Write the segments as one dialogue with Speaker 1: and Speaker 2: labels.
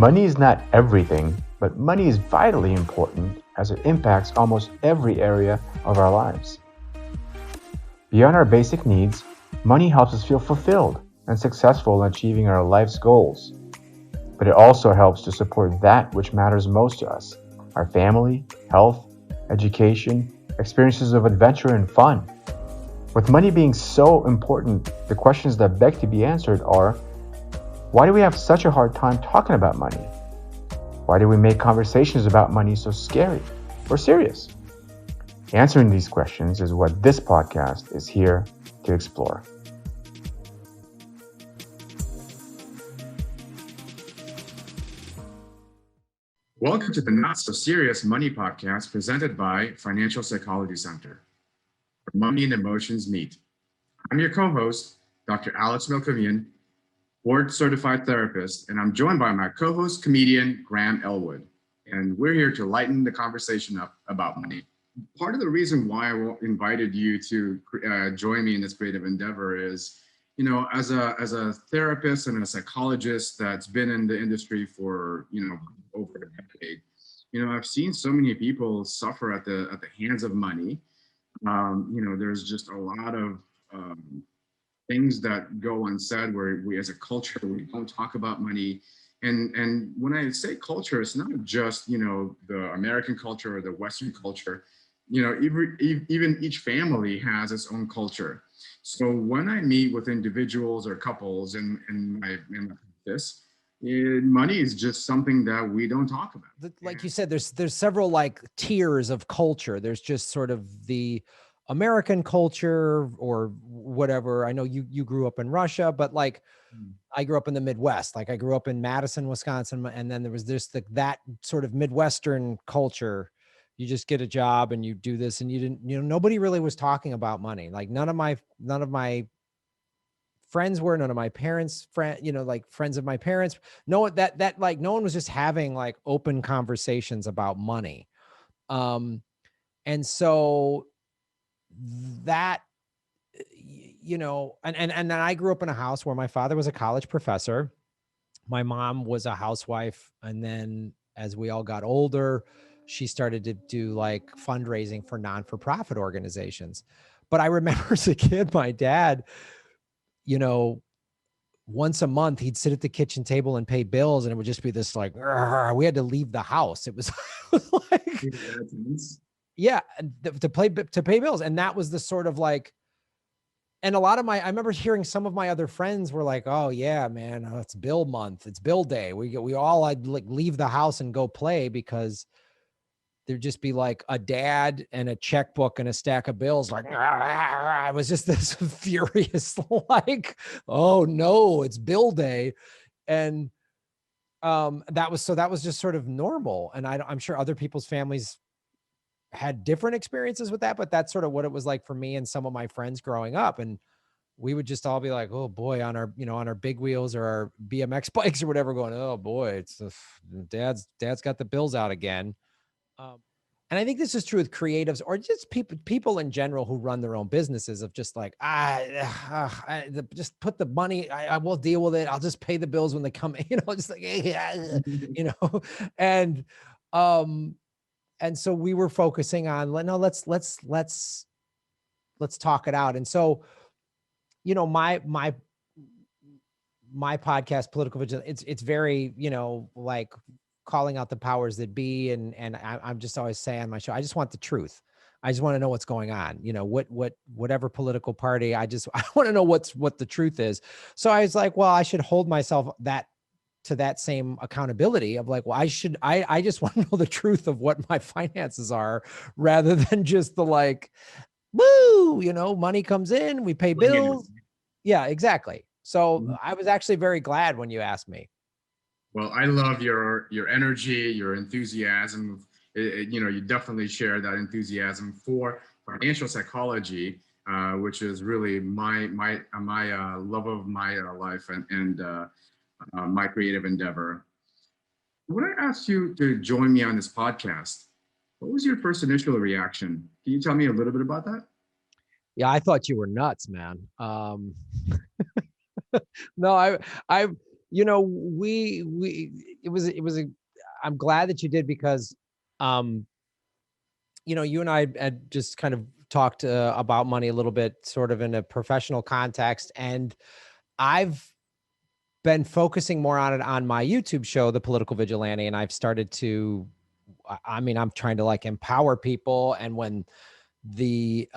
Speaker 1: Money is not everything, but money is vitally important as it impacts almost every area of our lives. Beyond our basic needs, money helps us feel fulfilled and successful in achieving our life's goals. But it also helps to support that which matters most to us: our family, health, education, experiences of adventure and fun. With money being so important, the questions that beg to be answered are: why do we have such a hard time talking about money? Why do we make conversations about money so scary or serious? Answering these questions is what this podcast is here to explore.
Speaker 2: Welcome to the Not So Serious Money Podcast presented by Financial Psychology Center, where money and emotions meet. I'm your co-host, Dr. Alex Milkovian, board-certified therapist, and I'm joined by my co-host, comedian Graham Elwood. And we're here to lighten the conversation up about money. Part of the reason why I invited you to join me in this creative endeavor is, you know, as a therapist and a psychologist that's been in the industry for, over a decade, I've seen so many people suffer at the hands of money. There's just a lot of things that go unsaid where we as a culture, we don't talk about money. And when I say culture, it's not just, the American culture or the Western culture. Even each family has its own culture. So when I meet with individuals or couples in my practice, money is just something that we don't talk about.
Speaker 3: Like you said, there's several like tiers of culture. There's just sort of the American culture or whatever. I know you grew up in Russia, but like I grew up in the Midwest. Like I grew up in Madison, Wisconsin, and then there was that sort of Midwestern culture. You just get a job and you do this, and you didn't, nobody really was talking about money. Like none of my friends were, none of my parents' like friends of my parents. No, that like no one was just having like open conversations about money. And so that, and then I grew up in a house where my father was a college professor. My mom was a housewife. And then as we all got older, she started to do like fundraising for non-for-profit organizations. But I remember as a kid, my dad, once a month he'd sit at the kitchen table and pay bills. And it would just be this like, we had to leave the house. It was like, yeah, to pay bills. And that was the sort of like, and I remember hearing some of my other friends were like, oh yeah, man, it's bill month. It's bill day. I'd like leave the house and go play because there'd just be like a dad and a checkbook and a stack of bills. Like, I was just this furious, like, oh no, it's bill day. And that was just sort of normal. And I'm sure other people's families had different experiences with that, but that's sort of what it was like for me and some of my friends growing up. And we would just all be like, oh boy, on our big wheels or our BMX bikes or whatever, going, oh boy, it's dad's got the bills out again. And I think this is true with creatives or just people in general who run their own businesses, of just like, just put the money, I will deal with it. I'll just pay the bills when they come, just like, and so we were focusing on, no, let's talk it out. And so, my podcast, Political Vigilance, it's very, like calling out the powers that be. And I'm just always saying on my show, I just want the truth. I just want to know what's going on, whatever political party, I want to know what the truth is. So I was like, well, I should hold myself to that same accountability of like, well, I just want to know the truth of what my finances are, rather than just the like, woo, money comes in, we pay bills. Yeah, exactly. So I was actually very glad when you asked me.
Speaker 2: Well, I love your energy, your enthusiasm. You definitely share that enthusiasm for financial psychology, which is really my love of my life and my creative endeavor. When I asked you to join me on this podcast, what was your first initial reaction? Can you tell me a little bit about that?
Speaker 3: Yeah, I thought you were nuts, man. No, you know, it was I'm glad that you did, because, you know, you and I had just kind of talked about money a little bit, sort of in a professional context, and I've been focusing more on it on my YouTube show, The Political Vigilante, and I've started to, I mean, I'm trying to like empower people. And when the,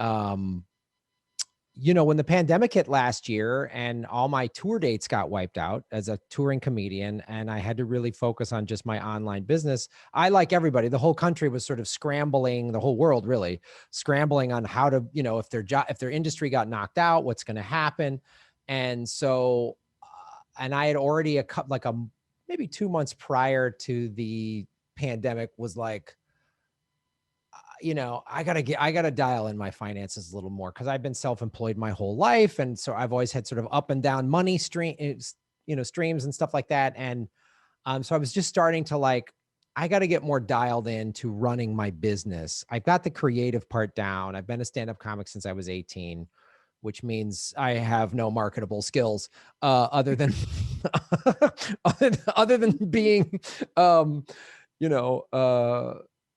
Speaker 3: you know, when the pandemic hit last year and all my tour dates got wiped out as a touring comedian, and I had to really focus on just my online business, I, like everybody, the whole country was sort of scrambling, the whole world really scrambling on how to, you know, if their job, if their industry got knocked out, what's going to happen. And so, and I had already maybe 2 months prior to the pandemic was like, you know, I gotta dial in my finances a little more, because I've been self-employed my whole life. And so I've always had sort of up and down money streams, you know, streams and stuff like that. And so I was just starting to like, I got to get more dialed in to running my business. I've got the creative part down. I've been a stand-up comic since I was 18, which means I have no marketable skills other than other than being, you know,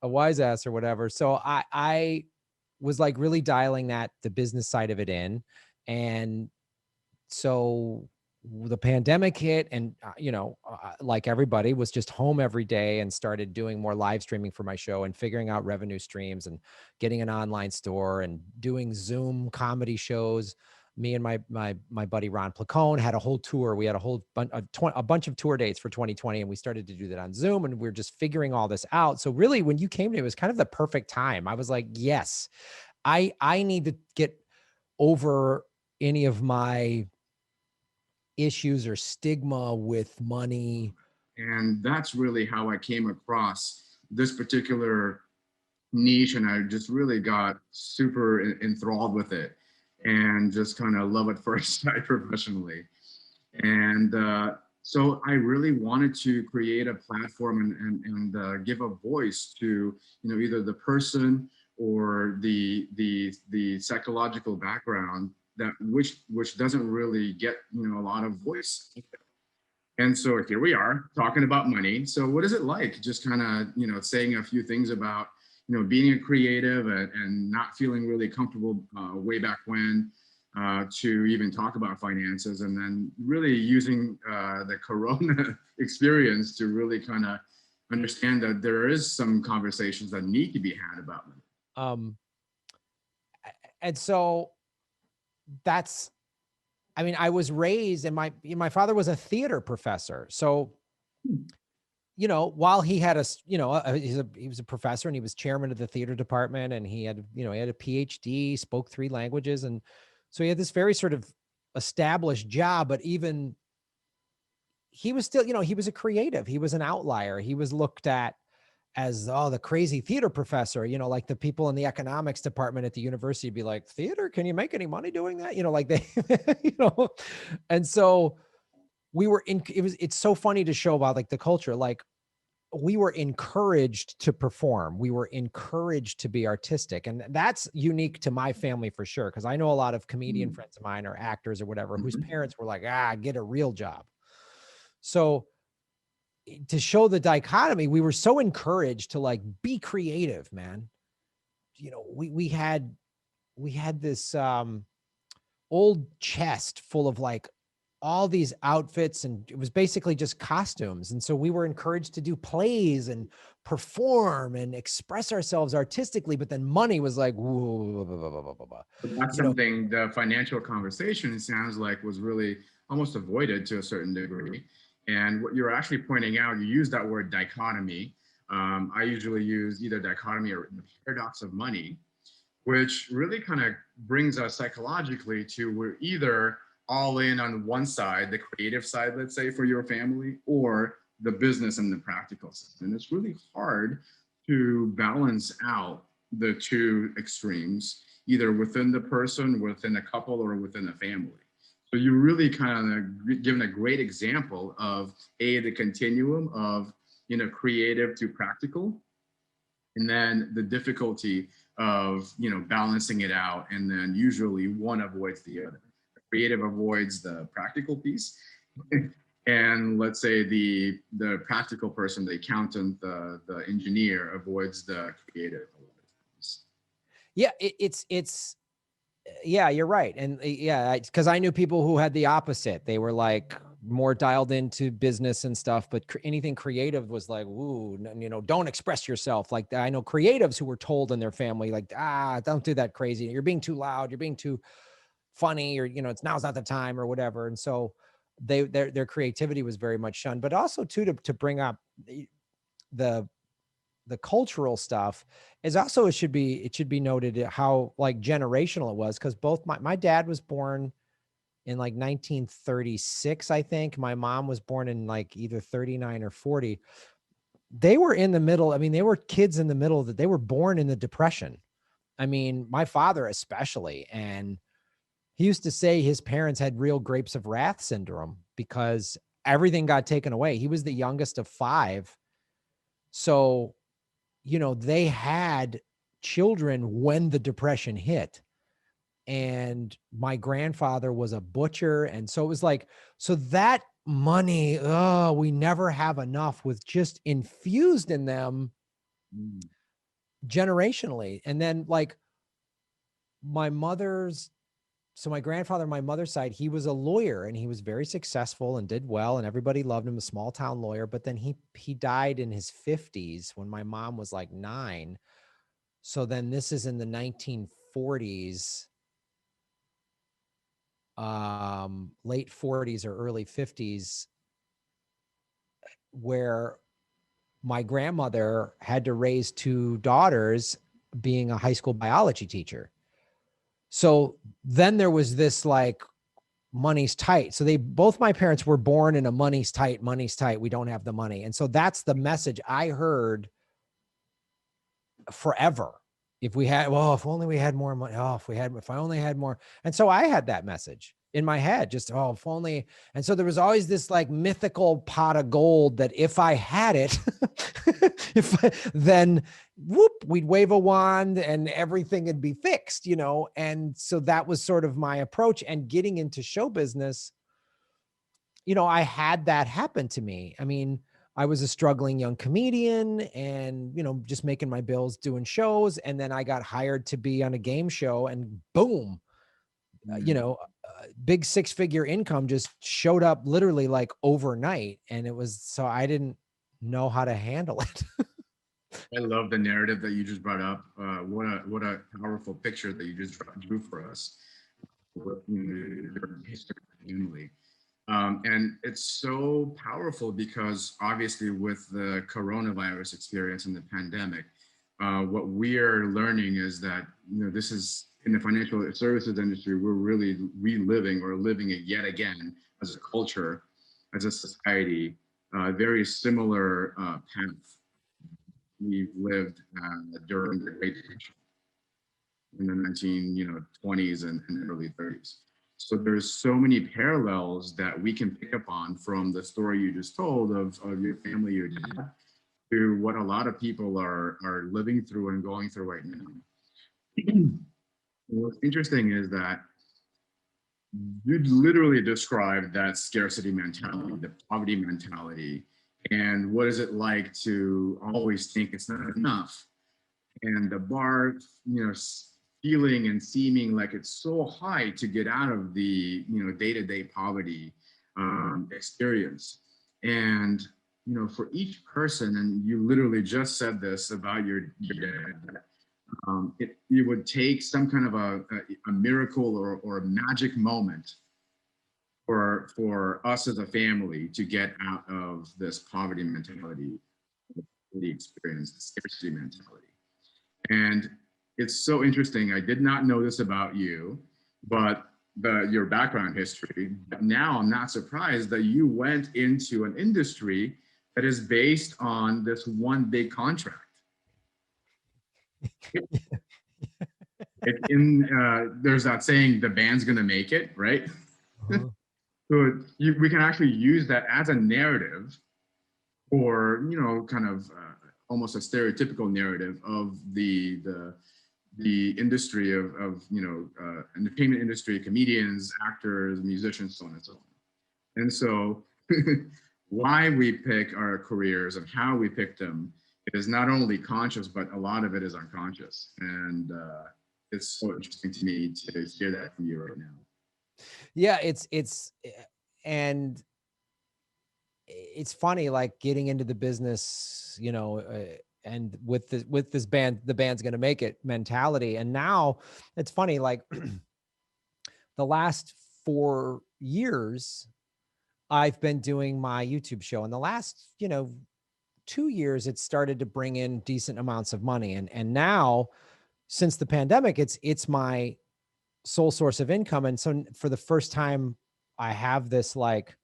Speaker 3: a wise ass or whatever. So I was like really dialing the business side of it in. And so the pandemic hit, and you know, like everybody, was just home every day and started doing more live streaming for my show and figuring out revenue streams and getting an online store and doing Zoom comedy shows. Me and my buddy Ron Placone had a whole tour. We had a bunch of tour dates for 2020, and we started to do that on Zoom, and we're just figuring all this out. So really, when you came to me, it was kind of the perfect time. I was like, yes, I need to get over any of my issues or stigma with money.
Speaker 2: And that's really how I came across this particular niche, and I just really got super enthralled with it and just kind of love at first sight professionally. And so I really wanted to create a platform and give a voice to, you know, either the person or the psychological background that which doesn't really get, you know, a lot of voice. And so here we are talking about money. So what is it like, just kind of, you know, saying a few things about, you know, being a creative and not feeling really comfortable way back when to even talk about finances, and then really using the Corona experience to really kind of understand that there is some conversations that need to be had about money.
Speaker 3: And so that's, I mean, I was raised, and my father was a theater professor. So, you know, while he had he was a professor, and he was chairman of the theater department, and he had, you know, he had a PhD, spoke 3 languages. And so he had this very sort of established job, but even he was still, you know, he was a creative. He was an outlier. He was looked at as, oh, the crazy theater professor, you know, like the people in the economics department at the university be like, theater, can you make any money doing that? You know, like they, you know, and so it's so funny to show about like the culture. Like, we were encouraged to perform. We were encouraged to be artistic. And that's unique to my family for sure. Cause I know a lot of comedian friends of mine or actors or whatever, whose parents were like, get a real job. So to show the dichotomy, we were so encouraged to like be creative, man. You know, we had this old chest full of like all these outfits, and it was basically just costumes. And so we were encouraged to do plays and perform and express ourselves artistically, but then money was like, whoa.
Speaker 2: That's something the financial conversation, it sounds like, was really almost avoided to a certain degree. And what you're actually pointing out, you use that word dichotomy. I usually use either dichotomy or the paradox of money, which really kind of brings us psychologically to, we're either all in on one side, the creative side, let's say, for your family, or the business and the practical side. And it's really hard to balance out the two extremes, either within the person, within a couple, or within a family. So you really kind of given a great example of the continuum of, you know, creative to practical, and then the difficulty of, you know, balancing it out. And then usually one avoids the other. The creative avoids the practical piece, and let's say the practical person, the accountant, the engineer avoids the creative a lot of times.
Speaker 3: Yeah, yeah, you're right. And yeah, because I knew people who had the opposite. They were like more dialed into business and stuff, but anything creative was like, ooh, you know, don't express yourself. Like I know creatives who were told in their family, like, don't do that crazy. You're being too loud. You're being too funny, or, you know, now's not the time or whatever. And so their creativity was very much shunned, but also too, to bring up the cultural stuff is also, it should be noted how like generational it was. Cause both my dad was born in like 1936, I think. My mom was born in like either 39 or 40. They were in the middle. I mean, they were kids in the middle that they were born in the Depression. I mean, my father especially. And he used to say his parents had real grapes of wrath syndrome because everything got taken away. He was the youngest of 5. So, you know, they had children when the Depression hit. And my grandfather was a butcher. And so it was like, so that money, we never have enough, was just infused in them generationally. And then like my grandfather, my mother's side, he was a lawyer and he was very successful and did well and everybody loved him, a small town lawyer. But then he died in his 50s when my mom was like 9. So then this is in the 1940s, late 40s or early 50s, where my grandmother had to raise 2 daughters being a high school biology teacher. So then there was this like, money's tight. So both my parents were born in a money's tight, we don't have the money. And so that's the message I heard forever. If only we had more money. If I only had more. And so I had that message in my head, just, if only. And so there was always this like mythical pot of gold that if I had it, then whoop, we'd wave a wand and everything would be fixed, you know? And so that was sort of my approach. And getting into show business, you know, I had that happen to me. I mean, I was a struggling young comedian and, you know, just making my bills doing shows. And then I got hired to be on a game show and boom, you know, big 6-figure income just showed up literally like overnight. And it was, so I didn't know how to handle it.
Speaker 2: I love the narrative that you just brought up. What a powerful picture that you just drew for us. And it's so powerful because obviously with the coronavirus experience and the pandemic, what we are learning is that, you know, this is in the financial services industry, we're really reliving or living it yet again as a culture, as a society, very similar path we've lived during the Great Depression in the 1920s and early 30s. So there's so many parallels that we can pick up on from the story you just told of your family, your dad, to what a lot of people are living through and going through right now. What's interesting is that you literally described that scarcity mentality, the poverty mentality, and what is it like to always think it's not enough, and the bar, you know, feeling and seeming like it's so high to get out of the, you know, day-to-day poverty experience. And, you know, for each person, and you literally just said this about your dad, it would take some kind of a miracle or a magic moment for us as a family to get out of this poverty mentality, the experience, the scarcity mentality. And it's so interesting. I did not know this about you, but your background history. Now I'm not surprised that you went into an industry that is based on this one big contract. There's that saying, the band's gonna make it, right? So we can actually use that as a narrative, or, you know, kind of almost a stereotypical narrative of the industry of you know, entertainment industry, comedians, actors, musicians, so on and so on. And so why we pick our careers and how we pick them is not only conscious, but a lot of it is unconscious. And it's so interesting to me to hear that from you right now.
Speaker 3: Yeah, and it's funny, like getting into the business, you know, and with this band, the band's going to make it mentality. And now it's funny, like the last 4 years, I've been doing my YouTube show. In the last, 2 years, it started to bring in decent amounts of money. And now, since the pandemic, it's my sole source of income. And so for the first time, I have this like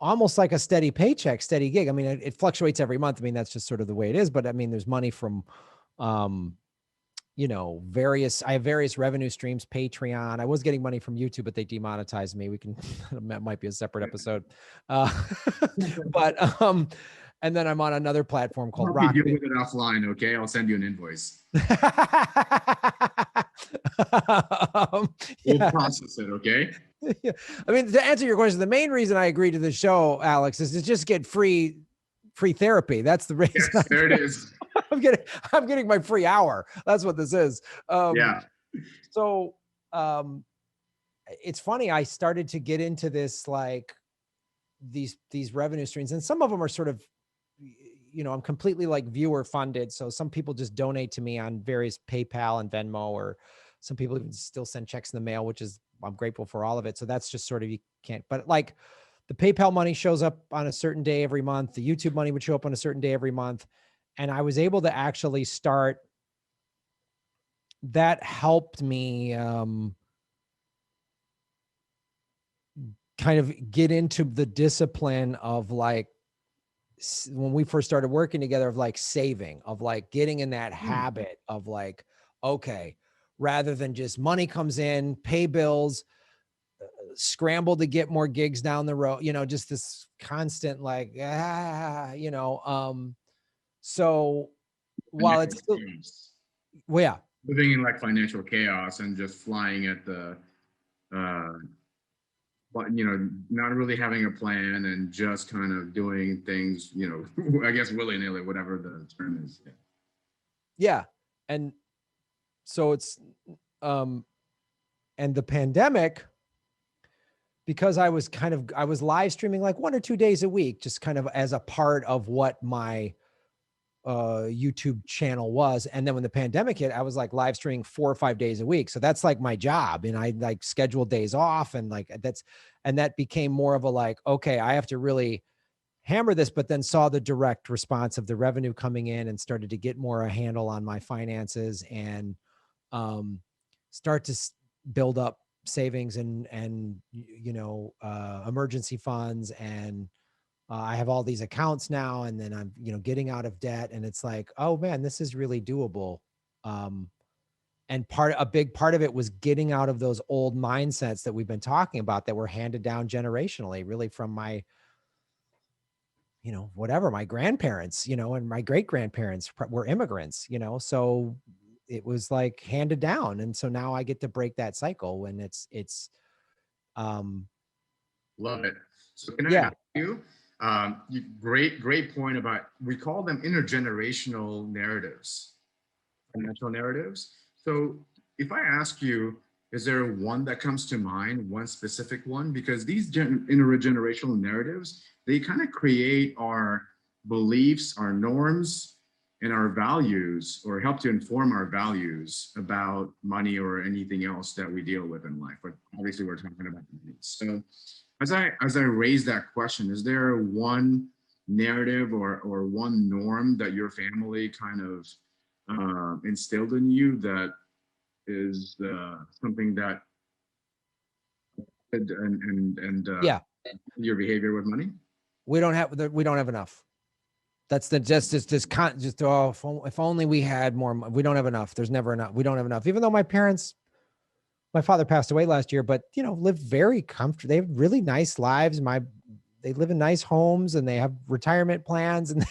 Speaker 3: almost like a steady paycheck, steady gig. I mean, it fluctuates every month. I mean, that's just sort of the way it is. But I mean, there's money from, I have various revenue streams, Patreon. I was getting money from YouTube, but they demonetized me. We can, that might be a separate episode. But, and then I'm on another platform called Rock.
Speaker 2: Deal with it offline, okay? I'll send you an invoice. We'll process it, okay?
Speaker 3: Yeah. I mean, to answer your question, the main reason I agreed to the show, Alex, is to just get free therapy. That's the reason.
Speaker 2: Yes, there it is.
Speaker 3: I'm getting my free hour. That's what this is.
Speaker 2: Yeah.
Speaker 3: So it's funny. I started to get into this, like these revenue streams, and some of them are sort of, I'm completely like viewer funded. So some people just donate to me on various PayPal and Venmo, or some people even still send checks in the mail, which is, I'm grateful for all of it. So that's just sort of, you can't, but like the PayPal money shows up on a certain day every month. The YouTube money would show up on a certain day every month. And I was able to actually start, that helped me kind of get into the discipline of like, when we first started working together, of like saving, of like getting in that habit of like, okay, rather than just money comes in, pay bills, scramble to get more gigs down the road, just this constant like, so while it's still, well, yeah,
Speaker 2: living in like financial chaos and just flying at the, but not really having a plan and just kind of doing things, I guess willy-nilly, whatever the term is.
Speaker 3: Yeah. And so it's, and the pandemic, because I was live streaming like 1 or 2 days a week, just kind of as a part of what my YouTube channel was. And then when the pandemic hit, I was like live streaming 4 or 5 days a week. So that's like my job. And I like scheduled days off, and like that became more of a like, okay, I have to really hammer this, but then saw the direct response of the revenue coming in and started to get more a handle on my finances, and start to build up savings and emergency funds. And I have all these accounts now, and then I'm, getting out of debt, and it's like, oh man, this is really doable. And a big part of it was getting out of those old mindsets that we've been talking about that were handed down generationally, really from my, my grandparents, and my great grandparents were immigrants, so it was like handed down. And so now I get to break that cycle when it's
Speaker 2: love it. So can I ask you, great point about, we call them intergenerational narratives, financial narratives. So if I ask you, is there one that comes to mind, one specific one? Because these intergenerational narratives, they kind of create our beliefs, our norms, and our values, or help to inform our values about money or anything else that we deal with in life. But obviously we're talking about money. So as I raise that question, is there one narrative or one norm that your family kind of instilled in you that is something that and your behavior with money?
Speaker 3: We don't have enough. That's if only we had more. We don't have enough. There's never enough. We don't have enough. Even though my father passed away last year, but lived very comfortable. They have really nice lives. They live in nice homes, and they have retirement plans, and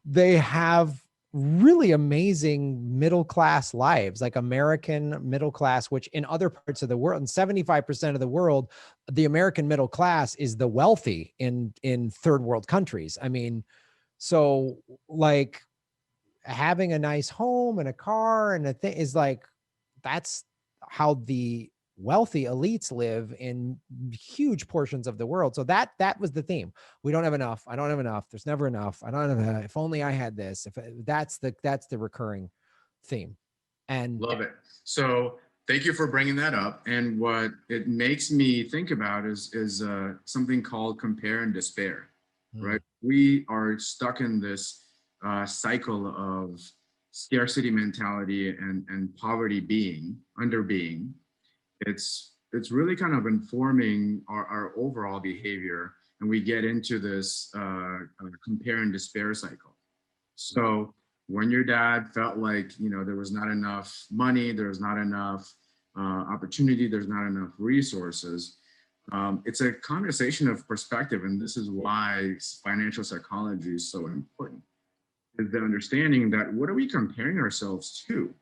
Speaker 3: they have really amazing middle-class lives, like American middle class, which in other parts of the world, in 75% of the world, the American middle class is the wealthy in third world countries. I mean, so like having a nice home and a car and a thing is like, that's how the wealthy elites live in huge portions of the world. So that was the theme. We don't have enough. I don't have enough. There's never enough. I don't have enough. If only I had this. If that's the recurring theme. And
Speaker 2: love it. So thank you for bringing that up. And what it makes me think about is something called compare and despair, right? We are stuck in this cycle of scarcity mentality and poverty under being. It's really kind of informing our overall behavior, and we get into this compare and despair cycle. So when your dad felt like, you know, there was not enough money, there's not enough opportunity, there's not enough resources, it's a conversation of perspective, and this is why financial psychology is so important. Is the understanding that what are we comparing ourselves to?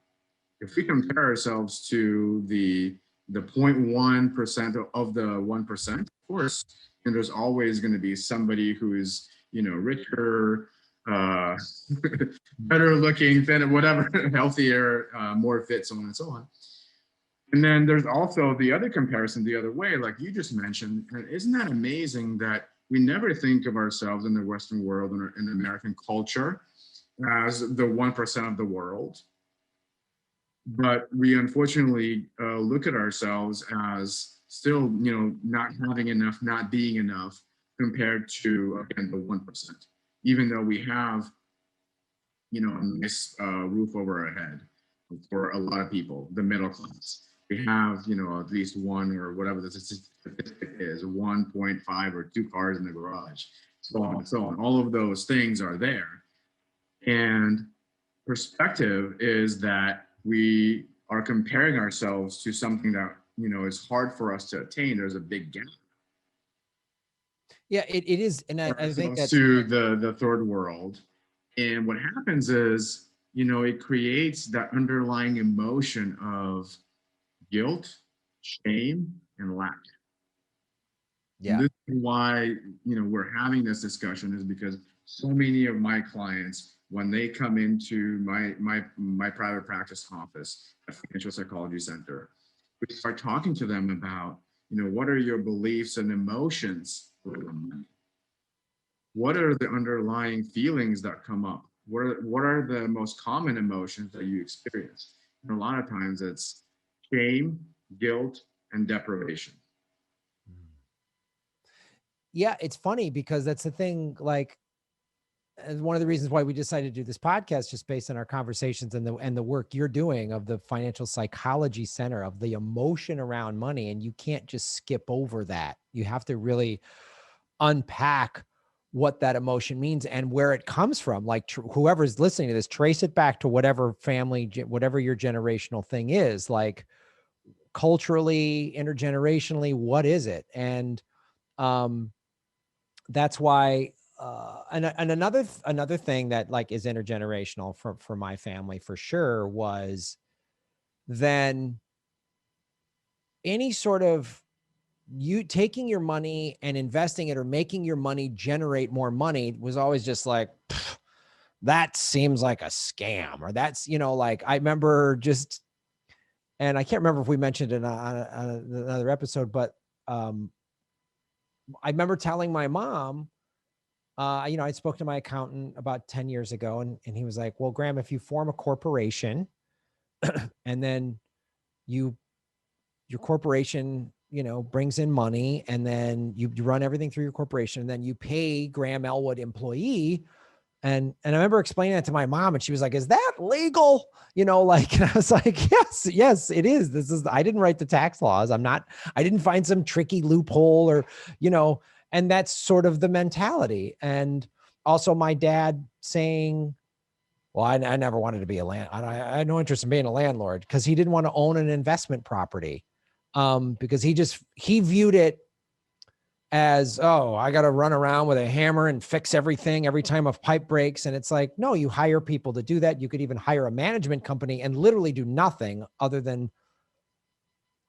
Speaker 2: If we compare ourselves to the 0.1% of the 1%, of course, and there's always going to be somebody who is, you know, richer, better looking, than whatever, healthier, more fit, so on and so on. And then there's also the other comparison the other way, like you just mentioned. And isn't that amazing that we never think of ourselves in the Western world and in American culture as the 1% of the world? But we unfortunately look at ourselves as still, you know, not having enough, not being enough compared to, again, the 1%, even though we have, you know, a nice roof over our head for a lot of people, the middle class. We have, you know, at least one, or whatever the statistic is, 1.5 or 2 cars in the garage, so on and so on. All of those things are there. And perspective is that we are comparing ourselves to something that, you know, is hard for us to attain. There's a big gap.
Speaker 3: Yeah, it is. And I think that's
Speaker 2: to the third world. And what happens is, you know, it creates that underlying emotion of guilt, shame, and lack.
Speaker 3: Yeah.
Speaker 2: And this is why, you know, we're having this discussion, is because so many of my clients, when they come into my private practice office at Financial Psychology Center, we start talking to them about, you know, what are your beliefs and emotions around money? What are the underlying feelings that come up? What are the most common emotions that you experience? And a lot of times it's shame, guilt, and deprivation.
Speaker 3: Yeah, it's funny because that's the thing, like, and one of the reasons why we decided to do this podcast, just based on our conversations and the work you're doing of the Financial Psychology Center, of the emotion around money. And you can't just skip over that. You have to really unpack what that emotion means and where it comes from. Like whoever's listening to this, trace it back to whatever family, whatever your generational thing is, like culturally, intergenerationally, what is it? And that's why, and another thing that like is intergenerational for my family for sure was then any sort of you taking your money and investing it or making your money generate more money was always just like, that seems like a scam, or that's, you know, like I remember just, and I can't remember if we mentioned it on another episode, but I remember telling my mom, you know, I spoke to my accountant about 10 years ago and he was like, well, Graham, if you form a corporation and then your corporation, you know, brings in money and then you run everything through your corporation and then you pay Graham Elwood employee. And I remember explaining that to my mom and she was like, is that legal? You know, like, and I was like, yes, it is. I didn't write the tax laws. I didn't find some tricky loophole or, you know, and that's sort of the mentality. And also my dad saying, well, I never wanted to be I had no interest in being a landlord because he didn't want to own an investment property. Because he viewed it as, oh, I got to run around with a hammer and fix everything every time a pipe breaks. And it's like, no, you hire people to do that. You could even hire a management company and literally do nothing other than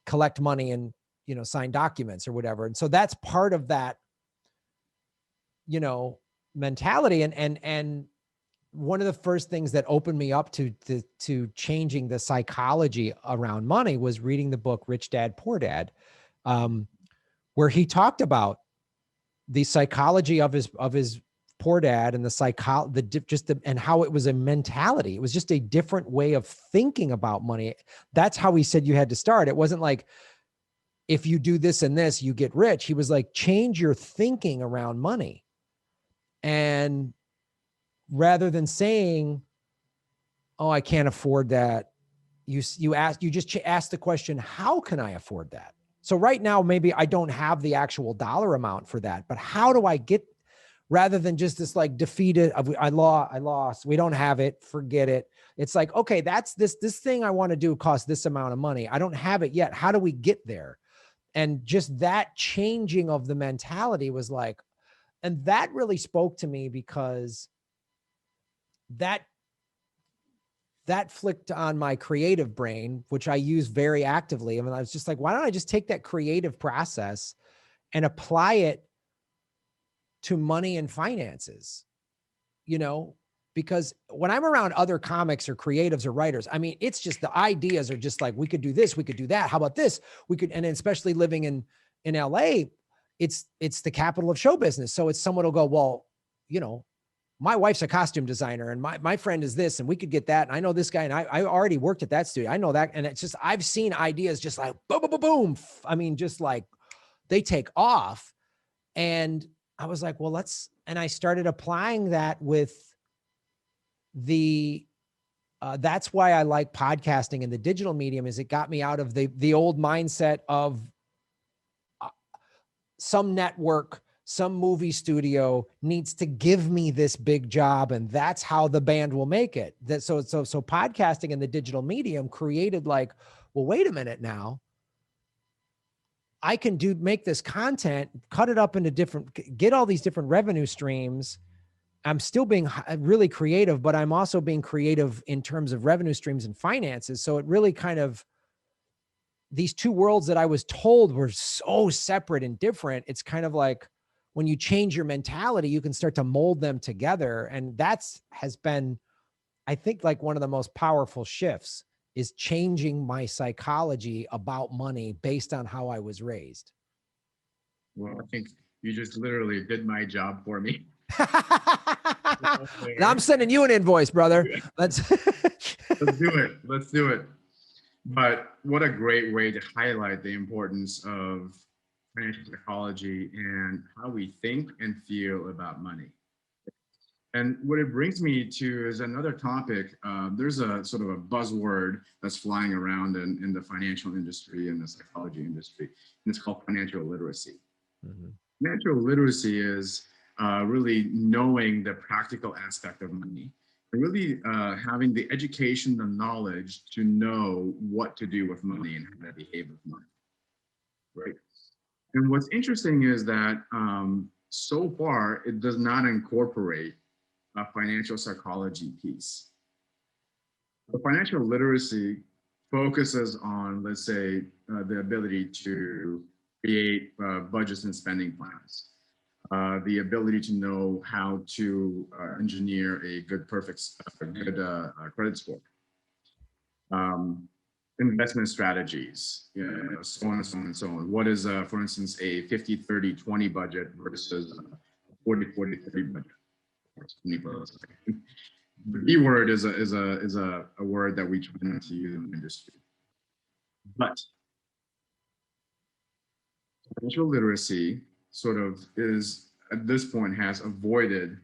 Speaker 3: collect money and, you know, sign documents or whatever. And so that's part of that, you know, mentality. And one of the first things that opened me up to changing the psychology around money was reading the book Rich Dad, Poor Dad, where he talked about the psychology of his poor dad and and how it was a mentality. It was just a different way of thinking about money. That's how he said you had to start. It wasn't like, if you do this and this, you get rich. He was like, change your thinking around money. And rather than saying, oh, I can't afford that, you just ask the question, how can I afford that? So right now, maybe I don't have the actual dollar amount for that, but how do I get, rather than just this like defeated, I lost, we don't have it, forget it. It's like, okay, that's this thing I want to do costs this amount of money. I don't have it yet. How do we get there? And just that changing of the mentality was like, and that really spoke to me because that flicked on my creative brain, which I use very actively. I mean, I was just like, why don't I just take that creative process and apply it to money and finances, you know, because when I'm around other comics or creatives or writers, I mean, it's just the ideas are just like, we could do this, we could do that. How about this? We could, and especially living in LA, it's the capital of show business. So it's someone will go, well, you know, my wife's a costume designer and my friend is this, and we could get that. And I know this guy, and I already worked at that studio. I know that. And it's just, I've seen ideas just like boom, boom, boom, boom. I mean, just like they take off. And I was like, well, and I started applying that with that's why I like podcasting and the digital medium, is it got me out of the old mindset of some network, some movie studio needs to give me this big job, and that's how the band will make it. So podcasting and the digital medium created like, well, wait a minute now. I can make this content, cut it up into get all these different revenue streams. I'm still being really creative, but I'm also being creative in terms of revenue streams and finances. So it really kind of, these two worlds that I was told were so separate and different. It's kind of like, when you change your mentality, you can start to mold them together. And has been, I think, like one of the most powerful shifts, is changing my psychology about money based on how I was raised.
Speaker 2: Well, I think you just literally did my job for me.
Speaker 3: Now I'm sending you an invoice, brother. Let's
Speaker 2: do it. But what a great way to highlight the importance of financial psychology and how we think and feel about money. And what it brings me to is another topic. There's a sort of a buzzword that's flying around in the financial industry and the psychology industry, and it's called financial literacy. Mm-hmm. Financial literacy is really knowing the practical aspect of money, and really having the education, the knowledge to know what to do with money and how to behave with money, right? And what's interesting is that so far, it does not incorporate a financial psychology piece. The financial literacy focuses on, let's say, the ability to create budgets and spending plans, the ability to know how to engineer a good credit score, investment strategies, so on and so on and so on. What is, for instance, a 50-30-20 budget versus a 40-40-30 budget? The B word is a word that we try not to use in the industry. But financial literacy sort of is, at this point, has avoided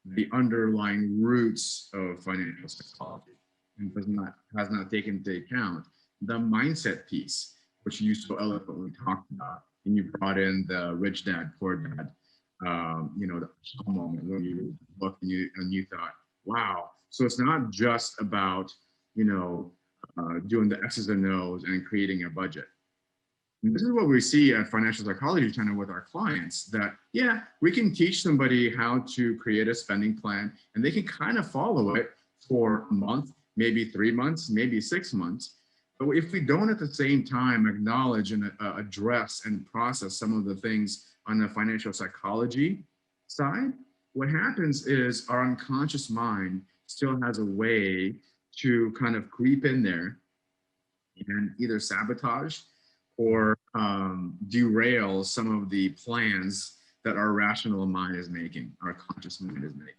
Speaker 2: the underlying roots of financial psychology and has not taken into account the mindset piece, which you so eloquently talked about, and you brought in the Rich Dad, Poor Dad, the moment when you read the book and you thought, wow. So it's not just about, doing the X's and O's and creating a budget. And this is what we see at Financial Psychology Channel with our clients, that, yeah, we can teach somebody how to create a spending plan and they can kind of follow it for a month, maybe 3 months, maybe 6 months. But if we don't at the same time acknowledge and address and process some of the things on the financial psychology side, what happens is our unconscious mind still has a way to kind of creep in there and either sabotage or derail some of the plans that our rational mind is making, our conscious mind is making.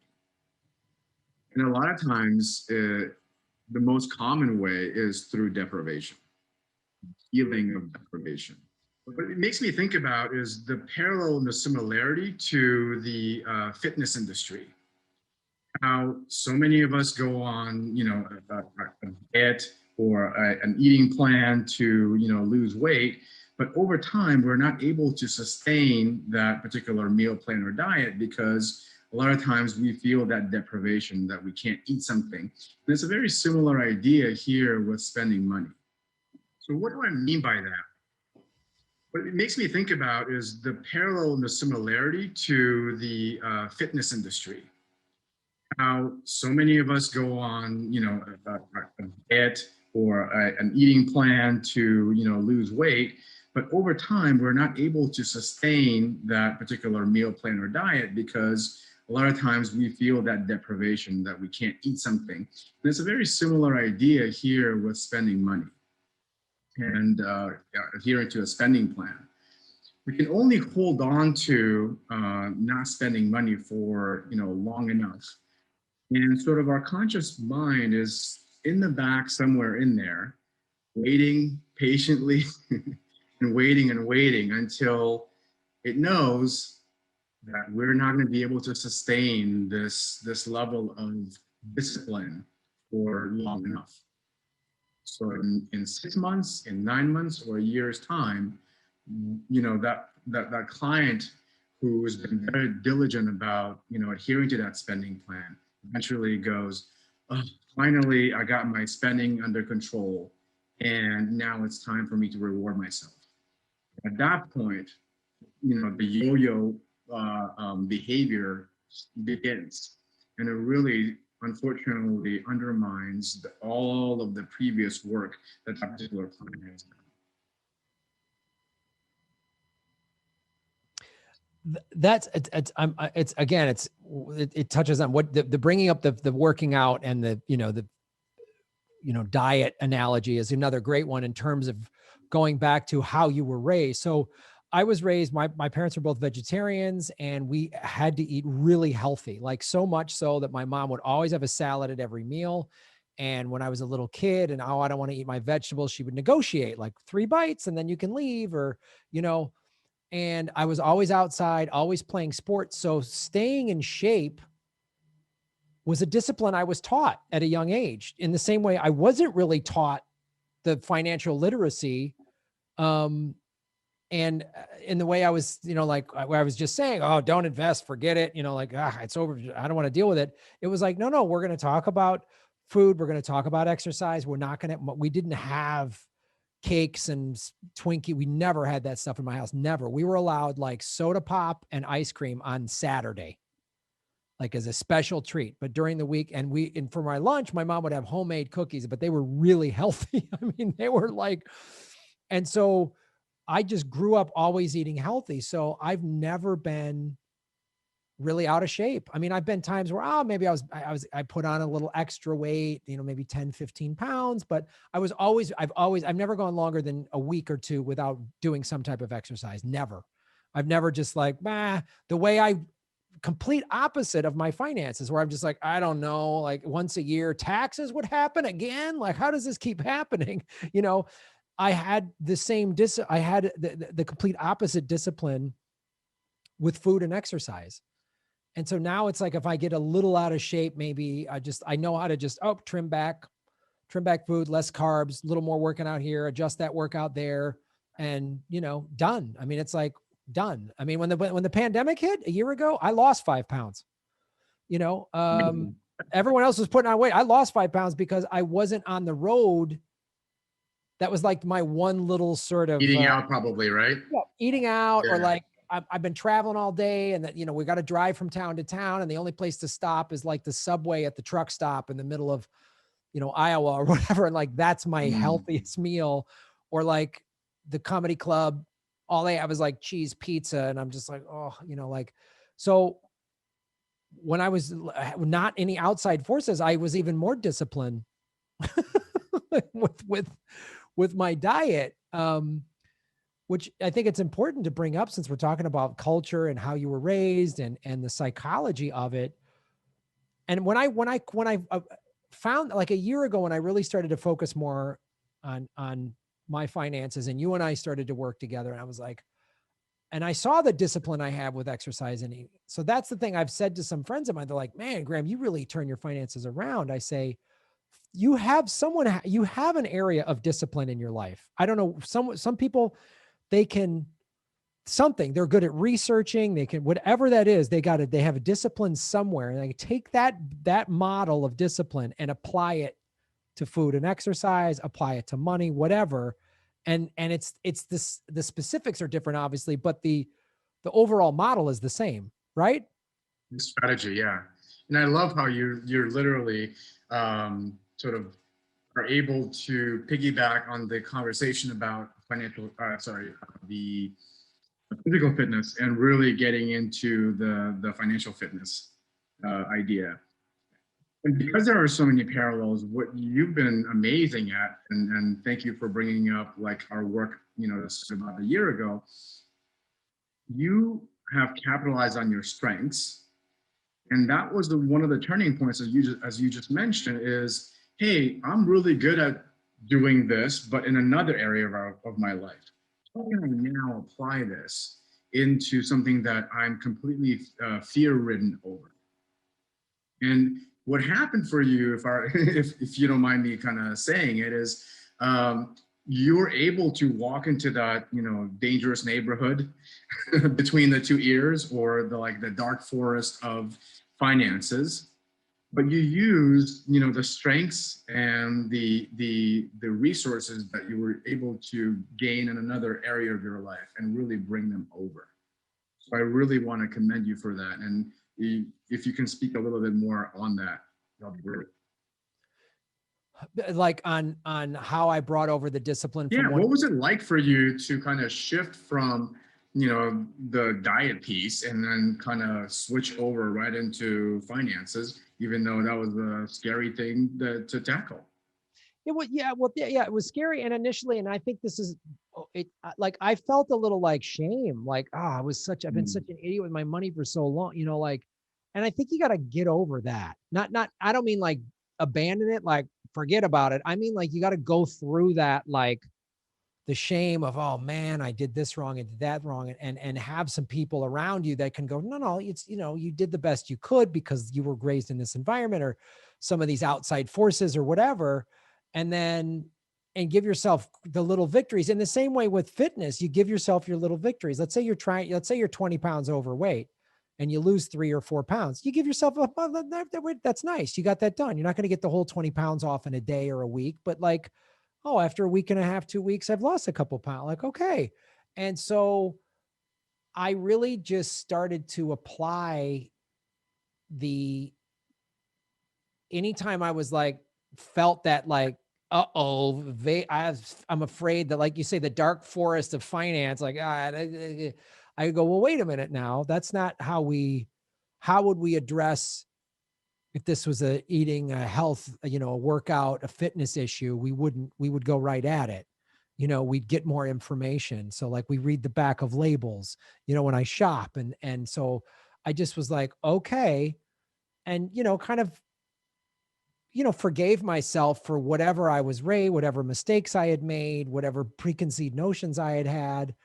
Speaker 2: And a lot of times, the most common way is through deprivation, feeling of deprivation. What it makes me think about is the parallel and the similarity to the fitness industry. How so many of us go on, a diet or an eating plan to, lose weight, but over time we're not able to sustain that particular meal plan or diet because a lot of times we feel that deprivation that we can't eat something. And it's a very similar idea here with spending money. So what do I mean by that? What it makes me think about is the parallel and the similarity to the fitness industry. How so many of us go on, a diet or an eating plan to, lose weight, but over time we're not able to sustain that particular meal plan or diet because a lot of times we feel that deprivation that we can't eat something. And it's a very similar idea here with spending money and adhering to a spending plan. We can only hold on to not spending money for long enough. And sort of our conscious mind is in the back somewhere in there, waiting patiently and waiting until it knows that we're not going to be able to sustain this level of discipline for long enough. So in 6 months, in 9 months, or a year's time, that client who has been very diligent about adhering to that spending plan eventually goes, oh, finally I got my spending under control, and now it's time for me to reward myself. At that point, the yo-yo behavior begins, and it really, unfortunately, undermines all of the previous work that particular client has done.
Speaker 3: It touches on what the bringing up the working out and the diet analogy is another great one in terms of going back to how you were raised. So I was raised, my parents were both vegetarians, and we had to eat really healthy, like so much so that my mom would always have a salad at every meal. And when I was a little kid and, I don't want to eat my vegetables, she would negotiate like 3 bites and then you can leave, or, and I was always outside, always playing sports. So staying in shape was a discipline I was taught at a young age, in the same way I wasn't really taught the financial literacy. And in the way I was, where I was just saying, oh, don't invest, forget it. It's over. I don't want to deal with it. It was like, no, we're going to talk about food. We're going to talk about exercise. We didn't have cakes and Twinkie. We never had that stuff in my house. Never. We were allowed like soda pop and ice cream on Saturday, like as a special treat. But during the week, and for my lunch, my mom would have homemade cookies, but they were really healthy. I mean, they were like, and so I just grew up always eating healthy. So I've never been really out of shape. I mean, I've been times where, maybe I put on a little extra weight, maybe 10, 15 pounds, but I've never gone longer than a week or two without doing some type of exercise. Never. I've never just like, the way I complete opposite of my finances, where I'm just like, I don't know, like once a year taxes would happen again. Like, how does this keep happening? I had the same, I had the complete opposite discipline with food and exercise. And so now it's like, if I get a little out of shape, maybe I know how to just, trim back food, less carbs, a little more working out here, adjust that workout there, and, done. I mean, it's like done. I mean, when the pandemic hit a year ago, I lost 5 pounds, everyone else was putting on weight. I lost 5 pounds because I wasn't on the road That was like my one little sort of
Speaker 2: eating out, probably, right?
Speaker 3: Yeah, eating out,
Speaker 2: Yeah.
Speaker 3: or like I've been traveling all day, and that, you know, we got to drive from town to town, and the only place to stop is like the Subway at the truck stop in the middle of, you know, Iowa or whatever. And like, that's my healthiest meal. Or like the comedy club, all they have is like cheese pizza. And I'm just like, oh, you know, like, so when I was not any outside forces, I was even more disciplined with my diet. Which I think it's important to bring up, since we're talking about culture and how you were raised and the psychology of it. And when I found, like a year ago, when I really started to focus more on my finances, and you and I started to work together, and I was like, and I saw the discipline I have with exercise and eating. So that's the thing I've said to some friends of mine. They're like, man, Graham, you really turn your finances around. I say, you have an area of discipline in your life. I don't know. Some people, they're good at researching. They can, whatever that is, they have a discipline somewhere, and they take that model of discipline and apply it to food and exercise, apply it to money, whatever. And it's the specifics are different, obviously, but the overall model is the same, right?
Speaker 2: The strategy. Yeah. And I love how you're literally sort of are able to piggyback on the conversation about the physical fitness, and really getting into the financial fitness idea. And because there are so many parallels, what you've been amazing at, and thank you for bringing up like our work, you know, about a year ago, you have capitalized on your strengths. And that was one of the turning points, as you just mentioned, is, hey, I'm really good at doing this, but in another area of my life. How can I now apply this into something that I'm completely fear-ridden over? And what happened for you, if you don't mind me kind of saying it, is you were able to walk into that, you know, dangerous neighborhood between the two ears, or the dark forest of finances, but you used, you know, the strengths and the resources that you were able to gain in another area of your life and really bring them over. So I really want to commend you for that. And if you can speak a little bit more on that, that'll be great.
Speaker 3: Like on how I brought over the discipline.
Speaker 2: Yeah. What was it like for you to kind of shift from, you know, the diet piece and then kind of switch over right into finances, even though that was a scary thing to tackle?
Speaker 3: It was, yeah, it was scary. And initially, and I think this is it, like, I felt a little like shame, like, I've been such an idiot with my money for so long, you know, like, and I think you got to get over that. I don't mean like abandon it, like forget about it. I mean, like, you got to go through that, like the shame of, oh man, I did this wrong and did that wrong. And have some people around you that can go, no, it's, you know, you did the best you could because you were raised in this environment, or some of these outside forces or whatever. And give yourself the little victories. In the same way with fitness, you give yourself your little victories. Let's say you're 20 pounds overweight and you lose 3 or 4 pounds. You give yourself that's nice. You got that done. You're not going to get the whole 20 pounds off in a day or a week, but like, oh, after a week and a half, 2 weeks, I've lost a couple pounds. Like, okay. And so I really just started to apply anytime I was like, felt that like, I'm afraid that, like you say, the dark forest of finance, like, I go, well, wait a minute now. That's not how would we address, if this was eating, a health, you know, a workout, a fitness issue, we would go right at it. You know, we'd get more information. So like, we read the back of labels, you know, when I shop. And so I just was like, okay. And, you know, kind of, you know, forgave myself for whatever I was raised, whatever mistakes I had made, whatever preconceived notions I had had.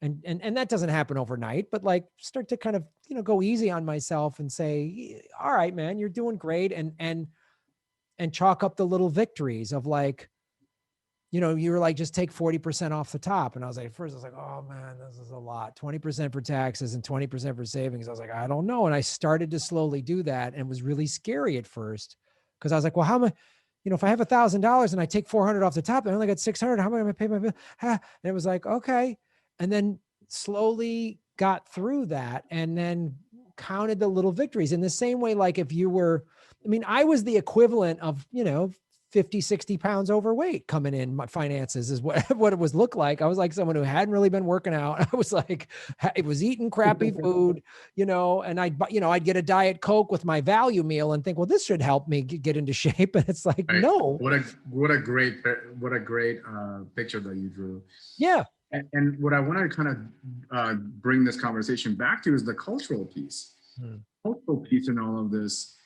Speaker 3: And that doesn't happen overnight, but like, start to kind of, you know, go easy on myself and say, all right, man, you're doing great. And chalk up the little victories of like, you know, you were like, just take 40% off the top. And I was like, at first I was like, oh man, this is a lot, 20% for taxes and 20% for savings. I was like, I don't know. And I started to slowly do that. And it was really scary at first, because I was like, well, how am I, you know, if I have $1,000 and I take 400 off the top, I only got 600. How am I going to pay my bill? And it was like, okay. And then slowly got through that and then counted the little victories in the same way. Like if you were, I mean, I was the equivalent of, you know, 50, 60 pounds overweight coming in my finances is what it was look like. I was like someone who hadn't really been working out. I was like, I was eating crappy food, you know, and I'd get a Diet Coke with my value meal and think, well, this should help me get into shape. And it's like,
Speaker 2: right.
Speaker 3: No.
Speaker 2: What a great picture that you drew.
Speaker 3: Yeah.
Speaker 2: And what I want to kind of bring this conversation back to is the cultural piece. Cultural piece in all of this.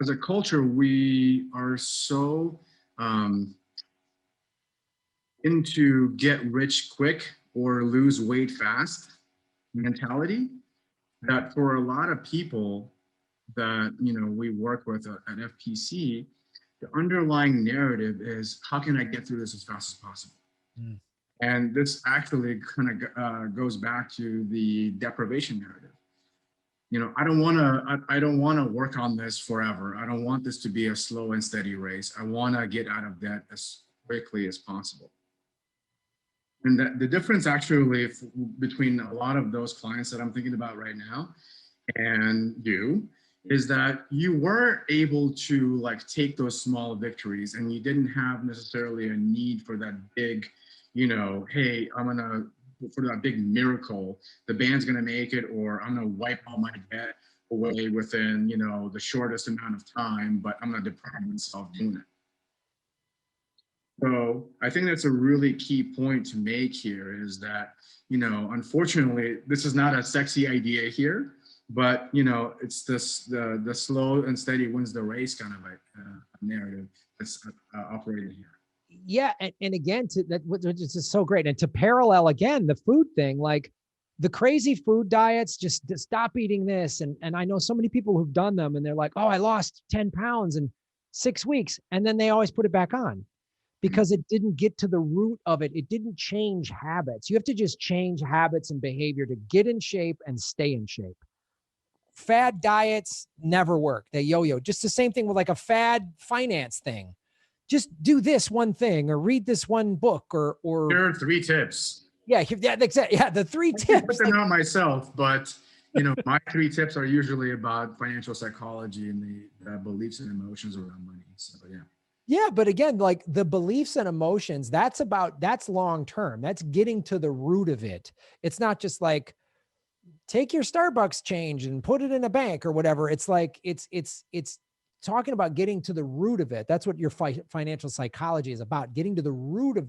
Speaker 2: As a culture, we are so into get rich quick or lose weight fast mentality that for a lot of people that, you know, we work with at FPC, the underlying narrative is how can I get through this as fast as possible? And this actually kind of goes back to the deprivation narrative. You know, I don't want to work on this forever. I don't want this to be a slow and steady race. I want to get out of debt as quickly as possible. And the difference actually between a lot of those clients that I'm thinking about right now and you is that you were able to like take those small victories and you didn't have necessarily a need for that big, you know, hey, for that big miracle, the band's gonna make it, or I'm gonna wipe all my debt away within, you know, the shortest amount of time, but I'm gonna deprive myself doing it. So I think that's a really key point to make here is that, you know, unfortunately, this is not a sexy idea here, but, you know, it's this, the slow and steady wins the race kind of a narrative that's operating here.
Speaker 3: Yeah. And again, which is so great. And to parallel again, the food thing, like the crazy food diets, just stop eating this. And I know so many people who've done them and they're like, oh, I lost 10 pounds in 6 weeks. And then they always put it back on because it didn't get to the root of it. It didn't change habits. You have to just change habits and behavior to get in shape and stay in shape. Fad diets never work. They yo-yo. Just the same thing with like a fad finance thing. Just do this one thing or read this one book or
Speaker 2: Here are 3 tips.
Speaker 3: Yeah, exactly. Yeah, the 3 tips. I
Speaker 2: put them out myself, but you know, my 3 tips are usually about financial psychology and the beliefs and emotions around money. So yeah.
Speaker 3: Yeah, but again, like the beliefs and emotions, that's long term. That's getting to the root of it. It's not just like take your Starbucks change and put it in a bank or whatever. It's like it's talking about getting to the root of it. That's what your financial psychology is about, getting to the root of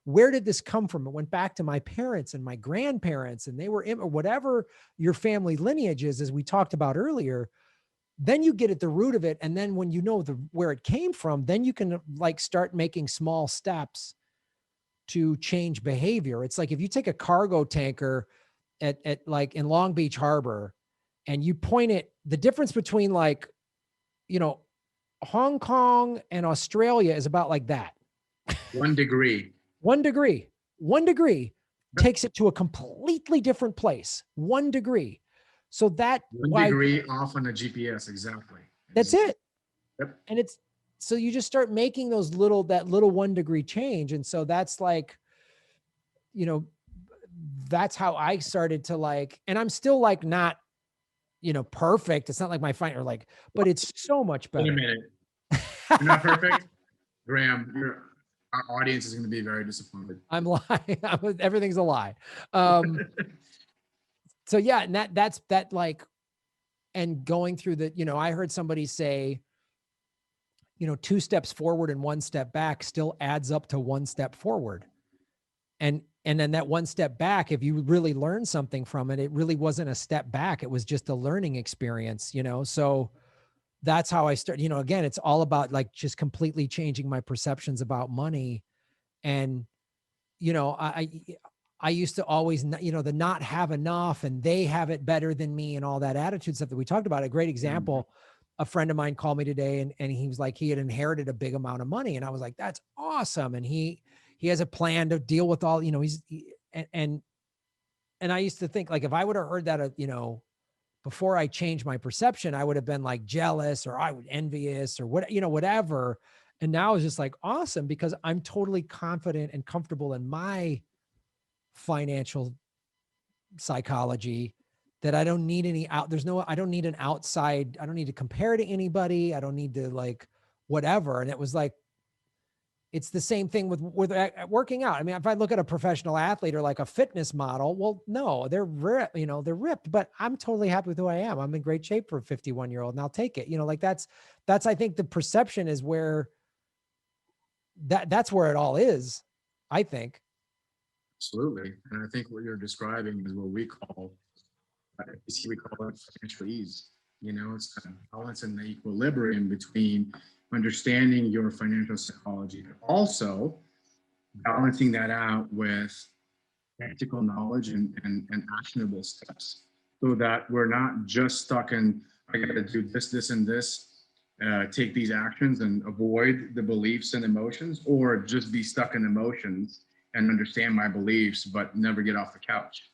Speaker 3: where did this come from? It went back to my parents and my grandparents, and they were or whatever your family lineage is, as we talked about earlier. Then you get at the root of it. And then when you know where it came from, then you can like start making small steps to change behavior. It's like if you take a cargo tanker at like in Long Beach Harbor and you point it, the difference between like, you know, Hong Kong and Australia is about like that.
Speaker 2: 1 degree.
Speaker 3: 1 degree. 1 degree takes it to a completely different place. 1 degree. So that
Speaker 2: 1 degree off on a GPS. Exactly.
Speaker 3: That's it.
Speaker 2: Yep.
Speaker 3: And so you just start making that little 1 degree change. And so that's like, you know, that's how I started to like, and I'm still like not, you know, perfect. It's not like my fighter, like, but it's so much better.
Speaker 2: Wait a minute. You're not perfect, Graham. Our audience is going to be very disappointed.
Speaker 3: I'm lying. Everything's a lie. So yeah, and that's like, and going through the, you know, I heard somebody say, you know, 2 steps forward and 1 step back still adds up to 1 step forward. And then that 1 step back, if you really learn something from it, it really wasn't a step back. It was just a learning experience, you know? So that's how I started, you know, again, it's all about like just completely changing my perceptions about money. And, you know, I used to always, you know, the not have enough and they have it better than me and all that attitude stuff that we talked about. A great example, a friend of mine called me today and he was like, he had inherited a big amount of money. And I was like, that's awesome. And he has a plan to deal with all, you know, and I used to think like, if I would have heard that, you know, before I changed my perception, I would have been like jealous or I would envious or what, whatever. And now it's just like awesome because I'm totally confident and comfortable in my financial psychology that I don't need I don't need an outside, I don't need to compare to anybody. I don't need to like whatever. And it was like, it's the same thing with working out. I mean, if I look at a professional athlete or like a fitness model, well, no, they're they're ripped, but I'm totally happy with who I am. I'm in great shape for a 51-year-old and I'll take it. Like that's, I think the perception is where that's where it all is, I think.
Speaker 2: Absolutely. And I think what you're describing is what we call it financial ease. It's kind of balance and the equilibrium between understanding your financial psychology, but also balancing that out with practical knowledge and actionable steps so that we're not just stuck in, I got to do this, and this, take these actions and avoid the beliefs and emotions, or just be stuck in emotions and understand my beliefs, but never get off the couch.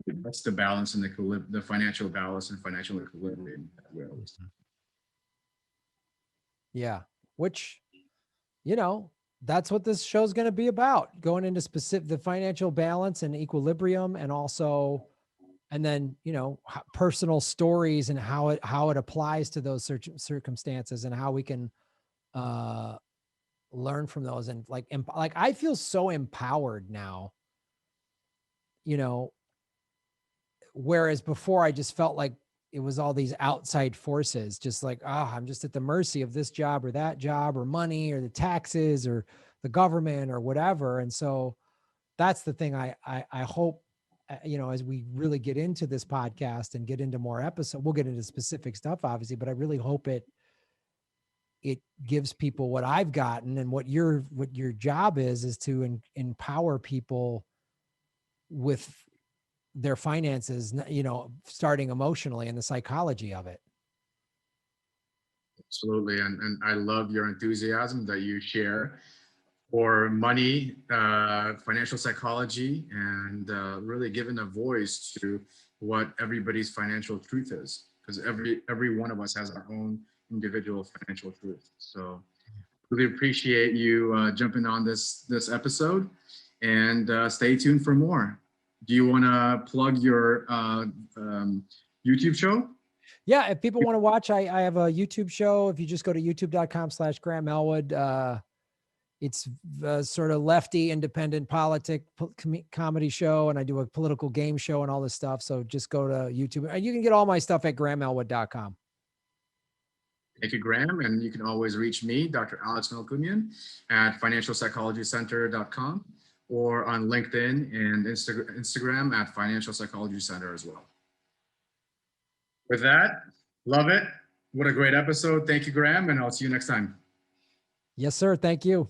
Speaker 2: That's the balance and the financial balance and financial equilibrium.
Speaker 3: Yeah. Which, that's what this show is going to be about, going into the financial balance and equilibrium, and also, and then, personal stories and how it applies to those circumstances and how we can, learn from those. And like I feel so empowered now, whereas before I just felt like it was all these outside forces, just like, I'm just at the mercy of this job or that job or money or the taxes or the government or whatever. And so that's the thing I hope, as we really get into this podcast and get into more episodes, we'll get into specific stuff, obviously, but I really hope it gives people what I've gotten, and what your job is to empower people with their finances, starting emotionally and the psychology of it.
Speaker 2: Absolutely. And I love your enthusiasm that you share for money, financial psychology, and really giving a voice to what everybody's financial truth is, because every one of us has our own individual financial truth. So really appreciate you jumping on this episode, and stay tuned for more. Do you want to plug your YouTube show?
Speaker 3: Yeah, if people want to watch, I have a YouTube show. If you just go to youtube.com/Graham Elwood, it's a sort of lefty independent comedy show, and I do a political game show and all this stuff. So just go to YouTube. You can get all my stuff at grahamelwood.com.
Speaker 2: Thank you, Graham. And you can always reach me, Dr. Alex Melkumian, at financialpsychologycenter.com, or on LinkedIn and Instagram at Financial Psychology Center as well. With that, love it. What a great episode. Thank you, Graham, and I'll see you next time.
Speaker 3: Yes, sir. Thank you.